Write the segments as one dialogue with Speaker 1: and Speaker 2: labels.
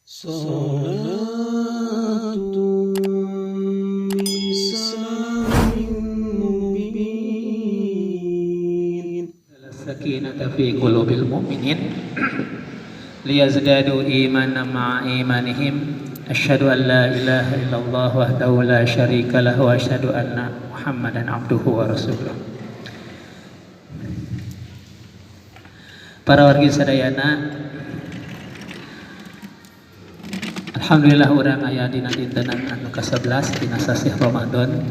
Speaker 1: صلاة بسلام مبين
Speaker 2: السكينة في قلوب المؤمنين ليزدادوا إيمانا مع إيمانهم أشهد أن لا إله إلا الله وحده لا شريك له وأشهد أن محمدا عبده ورسوله. Para wargi sadayana, alhamdulillah urang aya dina dintenan anu ke-11 dina sasih Ramadan.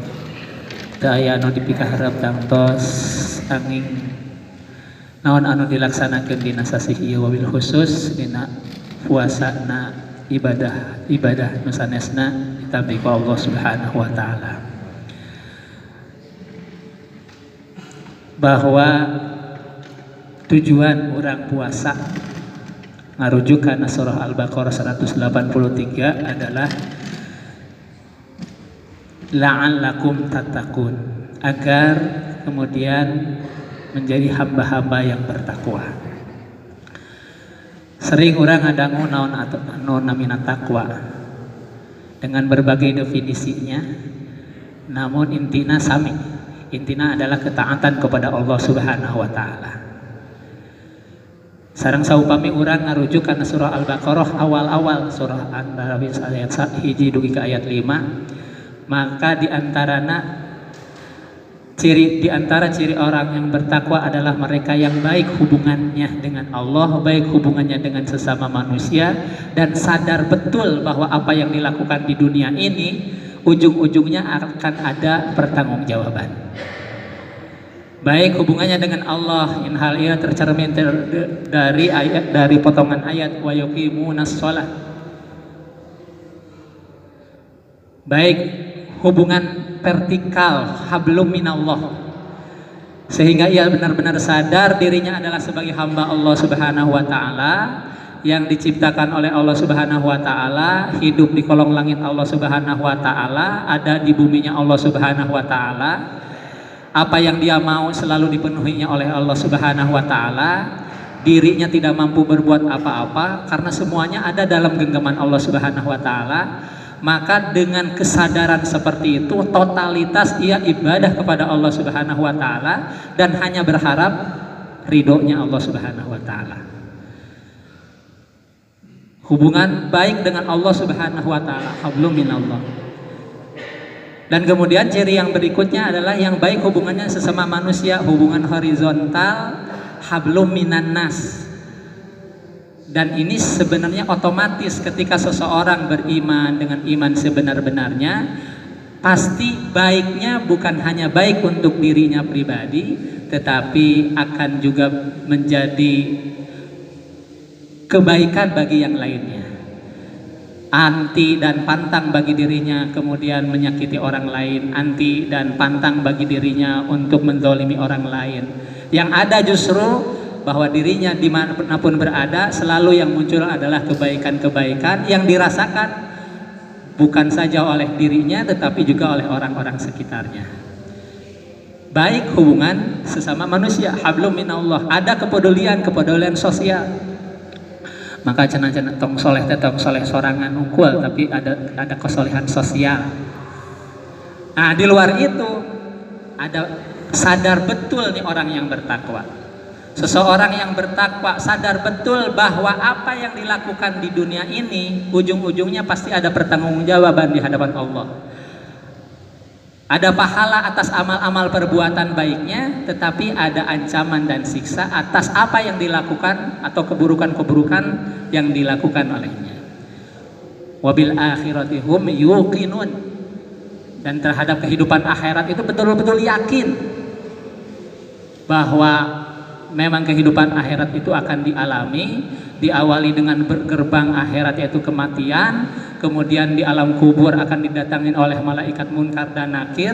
Speaker 2: Teu aya anu dipikaharep tangtos angin naon anu dilaksanakeun dina sasih ieu wabil khusus dina puasana ibadah nu sanesna ditampi ku Allah Subhanahu wa taala. Bahwa tujuan orang puasa ngarujuk kana surah Al-Baqarah 183 adalah la'allakum tattaqun, agar kemudian menjadi hamba-hamba yang bertakwa. Sering orang ngadangu naon atau namina takwa dengan berbagai definisinya, namun intina sami. Intina adalah ketaatan kepada Allah Subhanahu wa taala. Sareng saupami urang ngarujuk kana surah Al-Baqarah awal-awal surah An-Nahl ayat 1 dugi ke ayat 5, maka di antara ciri orang yang bertakwa adalah mereka yang baik hubungannya dengan Allah, baik hubungannya dengan sesama manusia, dan sadar betul bahwa apa yang dilakukan di dunia ini ujung-ujungnya akan ada pertanggungjawaban. Baik hubungannya dengan Allah, in hal ia tercermin dari potongan ayat wa yuqimunas shalah. Baik hubungan vertikal hablum minallah, sehingga ia benar-benar sadar dirinya adalah sebagai hamba Allah Subhanahu wa taala yang diciptakan oleh Allah Subhanahu wa taala, hidup di kolong langit Allah Subhanahu wa taala, ada di buminya Allah Subhanahu wa taala. Apa yang dia mau selalu dipenuhinya oleh Allah Subhanahu wa taala. Dirinya tidak mampu berbuat apa-apa karena semuanya ada dalam genggaman Allah Subhanahu wa taala. Maka dengan kesadaran seperti itu, totalitas ia ibadah kepada Allah Subhanahu wa taala dan hanya berharap ridhonya Allah Subhanahu wa taala. Hubungan baik dengan Allah Subhanahu wa taala, hablum minallah. Dan kemudian ciri yang berikutnya adalah yang baik hubungannya sesama manusia, hubungan horizontal, hablum minan nas. Dan ini sebenarnya otomatis ketika seseorang beriman dengan iman sebenar-benarnya, pasti baiknya bukan hanya baik untuk dirinya pribadi, tetapi akan juga menjadi kebaikan bagi yang lainnya. Anti dan pantang bagi dirinya kemudian menyakiti orang lain, anti dan pantang bagi dirinya untuk menzalimi orang lain. Yang ada justru bahwa dirinya dimanapun berada selalu yang muncul adalah kebaikan-kebaikan yang dirasakan bukan saja oleh dirinya tetapi juga oleh orang-orang sekitarnya. Baik hubungan sesama manusia, hablum minallah, ada kepedulian sosial. Maka cenah-cenah tong soleh sorangan unggul, tapi ada kesolehan sosial. Nah, di luar itu ada sadar betul nih orang yang bertakwa. Seseorang yang bertakwa sadar betul bahwa apa yang dilakukan di dunia ini ujung-ujungnya pasti ada pertanggungjawaban di hadapan Allah. Ada pahala atas amal-amal perbuatan baiknya, tetapi ada ancaman dan siksa atas apa yang dilakukan atau keburukan-keburukan yang dilakukan olehnya. Wabil akhirati hum yuqinun, dan terhadap kehidupan akhirat itu betul-betul yakin bahwa memang kehidupan akhirat itu akan diawali dengan gerbang akhirat yaitu kematian, kemudian di alam kubur akan didatangin oleh malaikat munkar dan nakir,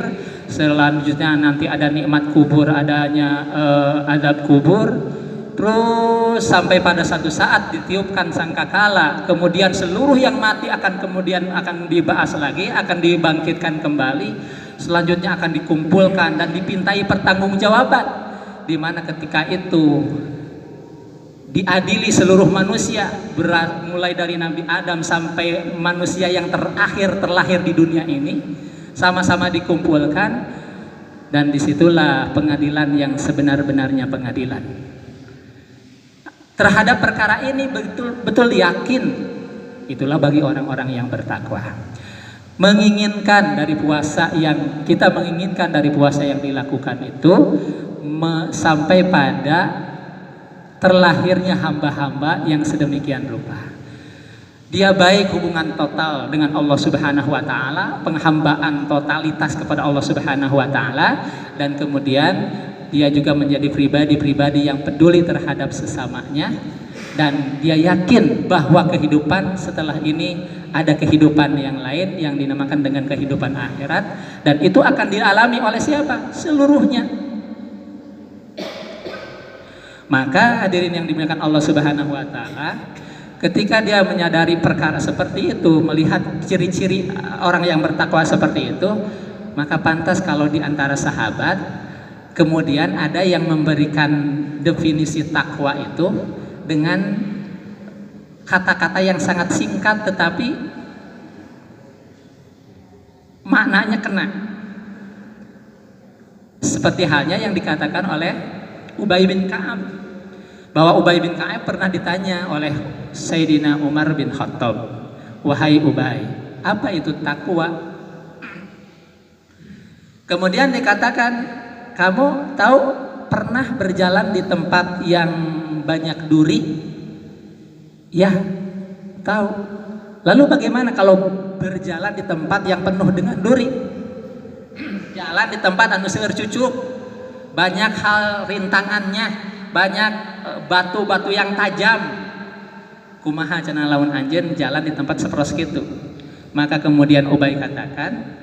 Speaker 2: selanjutnya nanti ada nikmat kubur, adanya azab kubur, terus sampai pada satu saat ditiupkan sangkakala, kemudian seluruh yang mati akan dibahas lagi, akan dibangkitkan kembali, selanjutnya akan dikumpulkan dan dipintai pertanggungjawaban, di mana ketika itu diadili seluruh manusia, mulai dari Nabi Adam sampai manusia yang terakhir terlahir di dunia ini, sama-sama dikumpulkan, dan disitulah pengadilan yang sebenar-benarnya pengadilan. Terhadap perkara ini betul-betul yakin, itulah bagi orang-orang yang bertakwa. Menginginkan dari puasa yang kita menginginkan dari puasa yang dilakukan itu sampai pada terlahirnya hamba-hamba yang sedemikian rupa. Dia baik hubungan total dengan Allah Subhanahu wa taala, penghambaan totalitas kepada Allah Subhanahu wa taala, dan kemudian dia juga menjadi pribadi-pribadi yang peduli terhadap sesamanya, dan dia yakin bahwa kehidupan setelah ini ada kehidupan yang lain yang dinamakan dengan kehidupan akhirat, dan itu akan dialami oleh siapa? Seluruhnya. Maka hadirin yang dimuliakan Allah Subhanahu wa taala, ketika dia menyadari perkara seperti itu, melihat ciri-ciri orang yang bertakwa seperti itu, maka pantas kalau di antara sahabat kemudian ada yang memberikan definisi takwa itu dengan kata-kata yang sangat singkat tetapi maknanya kena. Seperti halnya yang dikatakan oleh Ubay bin Ka'ab, bahwa Ubay bin Ka'ab pernah ditanya oleh Sayyidina Umar bin Khattab, "Wahai Ubay, apa itu takwa?" Kemudian dikatakan, "Kamu tahu pernah berjalan di tempat yang banyak duri?" "Ya, tahu." "Lalu bagaimana kalau berjalan di tempat yang penuh dengan duri?" "Jalan di tempat anu seueur cucuk, banyak hal rintangannya, banyak batu-batu yang tajam. Kumaha cenah lamun anjeun jalan di tempat saperos kitu?" Maka kemudian Ubay katakan,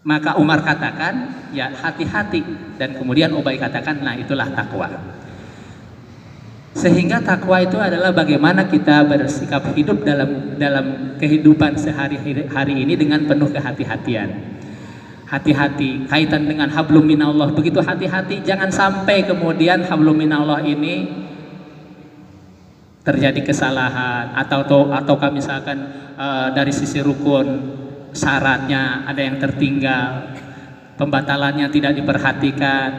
Speaker 2: maka Umar katakan, "Ya, hati-hati." Dan kemudian Ubay katakan, "Nah, itulah takwa." Sehingga takwa itu adalah bagaimana kita bersikap hidup dalam kehidupan sehari-hari ini dengan penuh kehati-hatian. Hati-hati kaitan dengan hablum minallah, begitu hati-hati jangan sampai kemudian hablum minallah ini terjadi kesalahan atau misalkan dari sisi rukun syaratnya ada yang tertinggal, pembatalannya tidak diperhatikan,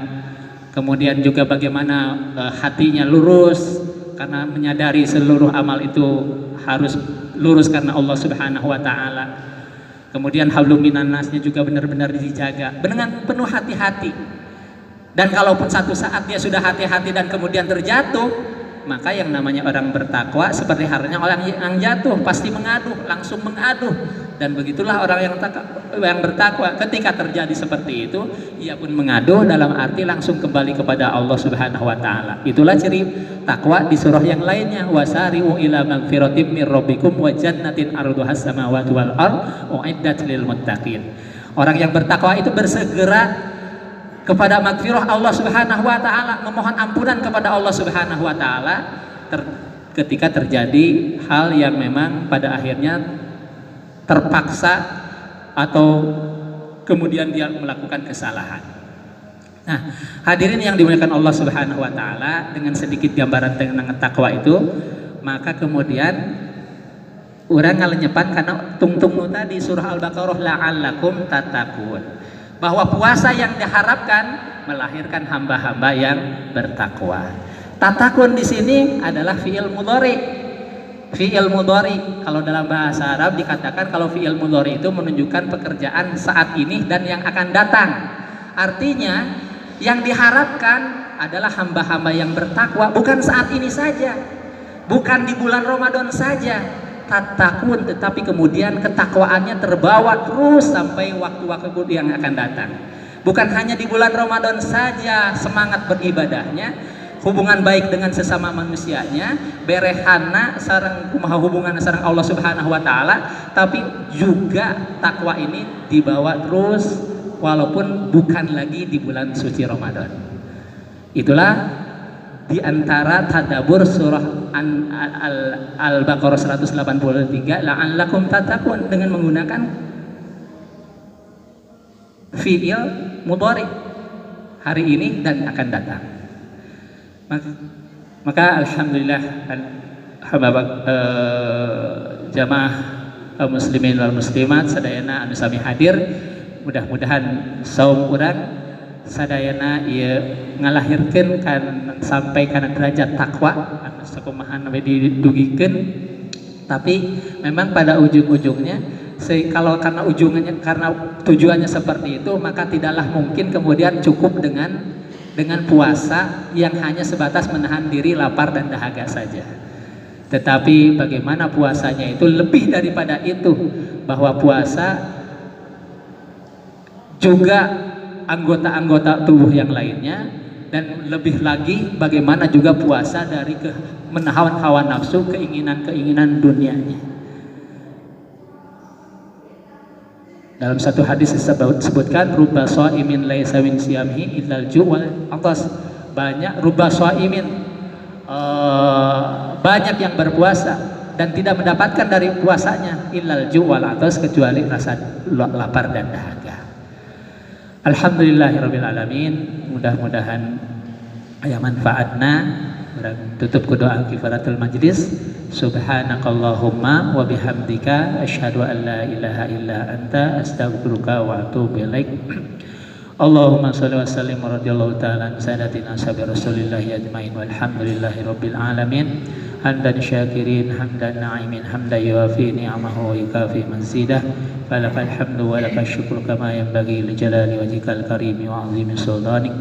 Speaker 2: kemudian juga bagaimana hatinya lurus karena menyadari seluruh amal itu harus lurus karena Allah Subhanahu wa taala. Kemudian hablum minan nasnya juga benar-benar dijaga dengan penuh hati-hati. Dan kalaupun satu saat dia sudah hati-hati dan kemudian terjatuh, maka yang namanya orang bertakwa seperti halnya orang yang jatuh pasti langsung mengaduh. Dan begitulah orang yang bertakwa, ketika terjadi seperti itu ia pun mengaduh dalam arti langsung kembali kepada Allah Subhanahu wa taala. Itulah ciri takwa di surah yang lainnya, wasari'u ila magfiratin mir rabbikum wa jannatin arduhas samawati wal ard uiddat lil muttaqin. Orang yang bertakwa itu bersegera kepada magfirah Allah Subhanahu wa taala, memohon ampunan kepada Allah Subhanahu wa taala ketika terjadi hal yang memang pada akhirnya terpaksa atau kemudian dia melakukan kesalahan. Nah, hadirin yang dimuliakan Allah Subhanahu wa taala, dengan sedikit gambaran tentang takwa itu, maka kemudian orang ngalenyepan karena tungtung tadi surah Al-Baqarah la'allakum tattaqun, bahwa puasa yang diharapkan melahirkan hamba-hamba yang bertakwa. Tatakun di sini adalah fi'il mudhari. Fi'il mudhari kalau dalam bahasa Arab dikatakan kalau fi'il mudhari itu menunjukkan pekerjaan saat ini dan yang akan datang. Artinya yang diharapkan adalah hamba-hamba yang bertakwa bukan saat ini saja, bukan di bulan Ramadan saja, tatakun, tetapi kemudian ketakwaannya terbawa terus sampai waktu-waktu yang akan datang. Bukan hanya di bulan Ramadan saja semangat beribadahnya, hubungan baik dengan sesama manusianya, berehana sareng kumaha hubungan sareng Allah Subhanahu wa taala, tapi juga takwa ini dibawa terus walaupun bukan lagi di bulan suci Ramadan. Itulah di antara tadabbur surah Al-Baqarah 183, la'allakum tattaqun, dengan menggunakan fi'il mudhari, hari ini dan akan datang. Maka alhamdulillah jamaah muslimin wal muslimat sadayana anu sami hadir, mudah-mudahan saum urang sadayana ieu ngalahirkeun kan sampai kana derajat takwa anu sakumaha we didugikeun. Tapi memang pada ujung-ujungnya kalau karena tujuannya seperti itu, maka tidaklah mungkin kemudian cukup dengan puasa yang hanya sebatas menahan diri lapar dan dahaga saja. Tetapi bagaimana puasanya itu lebih daripada itu, bahwa puasa juga anggota-anggota tubuh yang lainnya, dan lebih lagi bagaimana juga puasa dari menahan hawa nafsu, keinginan-keinginan dunianya. Dalam satu hadis disebutkan rubba shaimin laisa min siyamihi illal ju' wal 'atas. Banyak rubba shaimin, banyak yang berpuasa dan tidak mendapatkan dari puasanya illal ju' wal 'atas, kecuali rasa lapar dan dahaga. Alhamdulillahirabbil alamin. Mudah-mudahan aya manfaatna. Urang tutup ku doa kifaratul majlis. Subhanakallahumma wa bihamdika asyhadu an la ilaha illa anta astaghfiruka wa atubu ilaik. Allahumma shalli wa sallim wa radhiyallahu ta'ala an sayyidatina sabi rasulillahi ajmain walhamdulillahi rabbil alamin. Hamdan syakirin hamdan na'imin hamdan yuafi ni'amahu wa yukafi mazidah. Falakal hamdu wa lakal syukru kama yanbaghi li jalali wajhikal karimi wa 'azimi sultanik.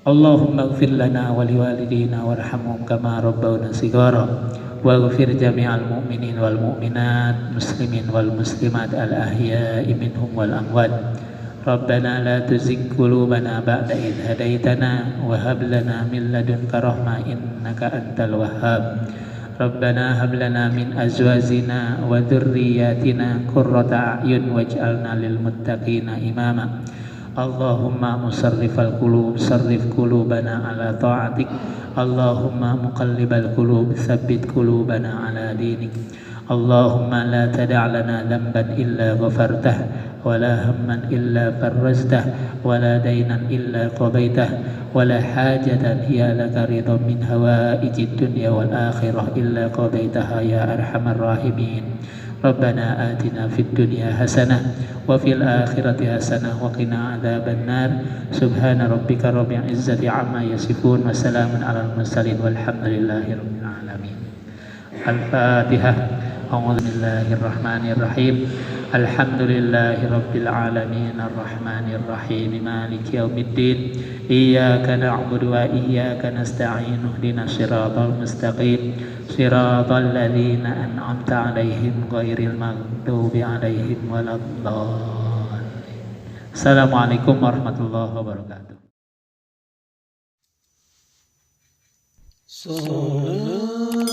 Speaker 2: Allahumma ighfir lana wa liwalidina warhamhum kama rabbawna shighara waghfir jami'al mu'minin wal mu'minat muslimin wal muslimat al ahya'i minhum wal amwat. Rabbana la tuzigh qulubana ba'da idh hadaitana wa hab lana min ladunka rahmah innaka antal wahhab. Rabbana hab lana min azwajina wa dhurriyyatina qurrata a'yun waj'alna lil muttaqina imama. Allahumma musarrifal qulub sarrif qulubana ala ta'atik. Allahumma muqallibal qulub tsabbit qulubana ala dinik. Allahumma la tada' lana dhanban illa ghafartah wa la hamman illa farajtah wa la daynan illa qadaitah wa la hajatan hiya laka ridha min hawaijid dunya wal akhirah illa qadaitaha ya arhamar rahimin. Rabbana atina fid dunya hasanah wa fil akhirati hasanah wa qina adzaban nar. Subhana rabbika rabbil izzati amma yasifun wa salamun alal mursalin walhamdulillahi rabbil alamin. Al-Fatihah. A'udzu billahir rahmanir rahim. Alhamdulillahi rabbil alamin arrahmanir rahim maliki yaumiddin. Iyyaka na'budu wa iyyaka nasta'in ihdinas siratal mustaqim siratal ladzina an'amta 'alaihim ghairil maghdubi 'alaihim waladdallin. Assalamualaikum warahmatullahi wabarakatuh.
Speaker 1: Salatu